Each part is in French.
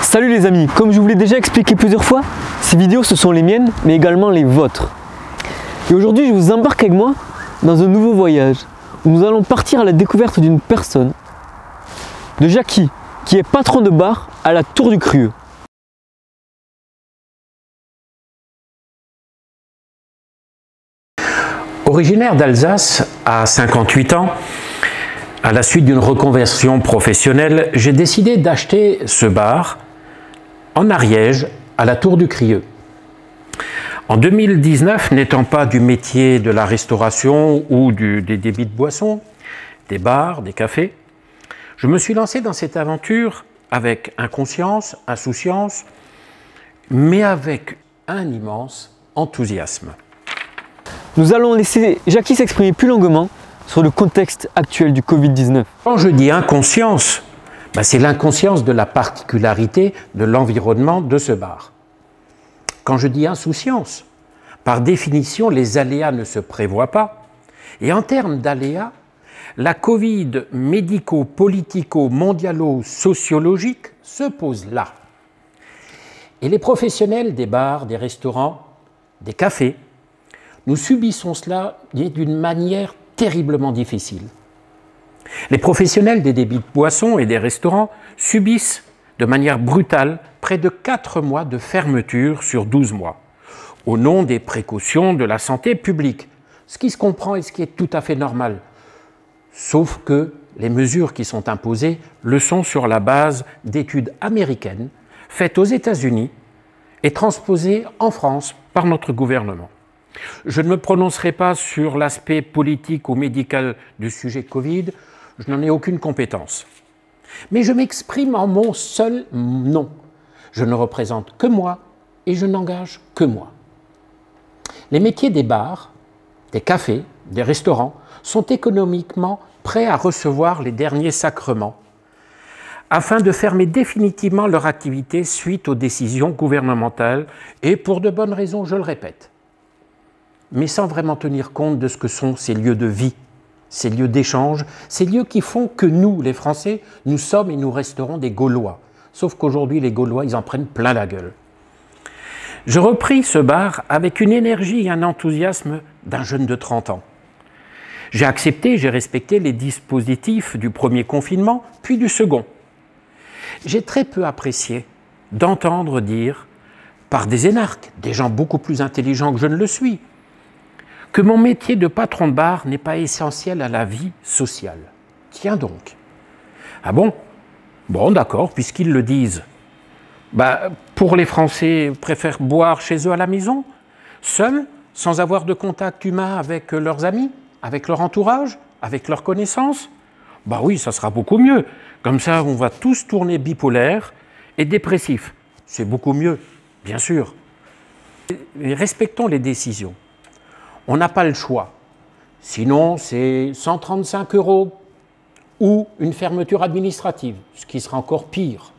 Salut les amis, comme je vous l'ai déjà expliqué plusieurs fois, ces vidéos ce sont les miennes mais également les vôtres. Et aujourd'hui je vous embarque avec moi dans un nouveau voyage où nous allons partir à la découverte d'une personne, de Jackie, qui est patron de bar à la Tour du Crieu. Originaire d'Alsace à 58 ans, à la suite d'une reconversion professionnelle, j'ai décidé d'acheter ce bar en Ariège, à la Tour du Crieu. En 2019, n'étant pas du métier de la restauration ou des débits de boissons, des bars, des cafés, je me suis lancé dans cette aventure avec inconscience, insouciance, mais avec un immense enthousiasme. Nous allons laisser Jackie s'exprimer plus longuement sur le contexte actuel du Covid-19. Quand je dis inconscience, c'est l'inconscience de la particularité de l'environnement de ce bar. Quand je dis insouciance, par définition, les aléas ne se prévoient pas. Et en termes d'aléas, la Covid médico-politico-mondialo-sociologique se pose là. Et les professionnels des bars, des restaurants, des cafés, nous subissons cela d'une manière terriblement difficile. Les professionnels des débits de boissons et des restaurants subissent de manière brutale près de 4 mois de fermeture sur 12 mois, au nom des précautions de la santé publique, ce qui se comprend et ce qui est tout à fait normal. Sauf que les mesures qui sont imposées le sont sur la base d'études américaines faites aux États-Unis et transposées en France par notre gouvernement. Je ne me prononcerai pas sur l'aspect politique ou médical du sujet Covid, je n'en ai aucune compétence. Mais je m'exprime en mon seul nom. Je ne représente que moi et je n'engage que moi. Les métiers des bars, des cafés, des restaurants sont économiquement prêts à recevoir les derniers sacrements afin de fermer définitivement leur activité suite aux décisions gouvernementales et pour de bonnes raisons, je le répète, mais sans vraiment tenir compte de ce que sont ces lieux de vie, ces lieux d'échange, ces lieux qui font que nous, les Français, nous sommes et nous resterons des Gaulois. Sauf qu'aujourd'hui, les Gaulois, ils en prennent plein la gueule. Je repris ce bar avec une énergie et un enthousiasme d'un jeune de 30 ans. J'ai accepté, j'ai respecté les dispositifs du premier confinement, puis du second. J'ai très peu apprécié d'entendre dire, par des énarques, des gens beaucoup plus intelligents que je ne le suis, que mon métier de patron de bar n'est pas essentiel à la vie sociale. Tiens donc. Ah bon? Bon, d'accord, puisqu'ils le disent. Pour les Français, préfèrent boire chez eux à la maison, seuls, sans avoir de contact humain avec leurs amis, avec leur entourage, avec leurs connaissances? Oui, ça sera beaucoup mieux. Comme ça, on va tous tourner bipolaires et dépressifs. C'est beaucoup mieux, bien sûr. Mais respectons les décisions. On n'a pas le choix. Sinon, c'est 135 € ou une fermeture administrative, ce qui sera encore pire.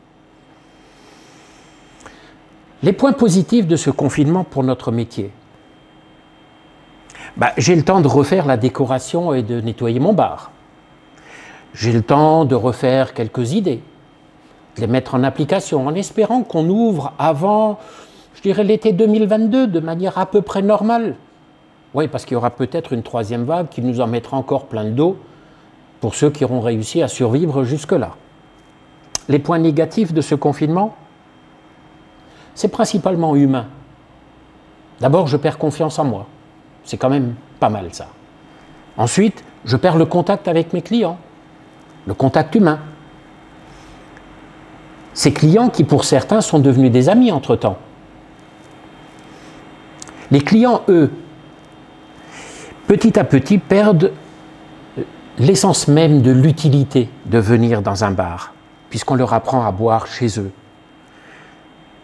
Les points positifs de ce confinement pour notre métier. J'ai le temps de refaire la décoration et de nettoyer mon bar. J'ai le temps de refaire quelques idées, de les mettre en application, en espérant qu'on ouvre avant, je dirais, l'été 2022, de manière à peu près normale. Oui, parce qu'il y aura peut-être une troisième vague qui nous en mettra encore plein de dos pour ceux qui auront réussi à survivre jusque-là. Les points négatifs de ce confinement, c'est principalement humain. D'abord, je perds confiance en moi. C'est quand même pas mal ça. Ensuite, je perds le contact avec mes clients, le contact humain. Ces clients qui, pour certains, sont devenus des amis entre-temps. Les clients, eux, petit à petit, perdent l'essence même de l'utilité de venir dans un bar, puisqu'on leur apprend à boire chez eux.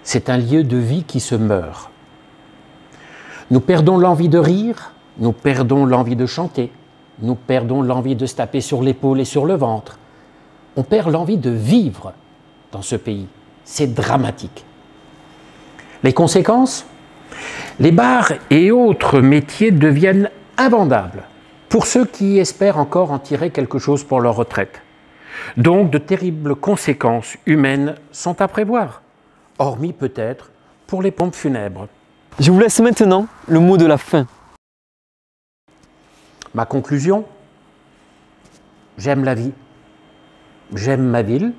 C'est un lieu de vie qui se meurt. Nous perdons l'envie de rire, nous perdons l'envie de chanter, nous perdons l'envie de se taper sur l'épaule et sur le ventre. On perd l'envie de vivre dans ce pays. C'est dramatique. Les conséquences? Les bars et autres métiers deviennent invendables pour ceux qui espèrent encore en tirer quelque chose pour leur retraite. Donc de terribles conséquences humaines sont à prévoir. hormis peut-être pour les pompes funèbres. Je vous laisse maintenant le mot de la fin. Ma conclusion, j'aime la vie, j'aime ma ville,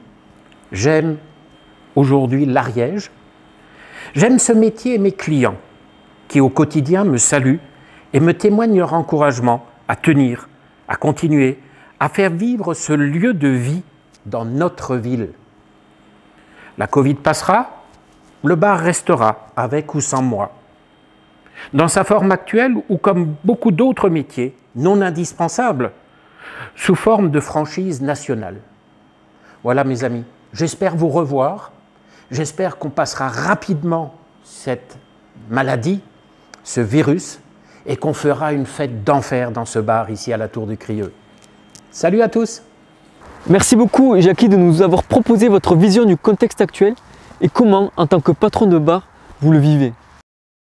j'aime aujourd'hui l'Ariège, j'aime ce métier et mes clients qui au quotidien me saluent et me témoignent leur encouragement à tenir, à continuer, à faire vivre ce lieu de vie dans notre ville. La Covid passera, le bar restera, avec ou sans moi. Dans sa forme actuelle ou comme beaucoup d'autres métiers non indispensables, sous forme de franchise nationale. Voilà mes amis, j'espère vous revoir, j'espère qu'on passera rapidement cette maladie, ce virus, et qu'on fera une fête d'enfer dans ce bar ici à la Tour du Crieux. Salut à tous! Merci beaucoup Jackie de nous avoir proposé votre vision du contexte actuel et comment, en tant que patron de bar, vous le vivez.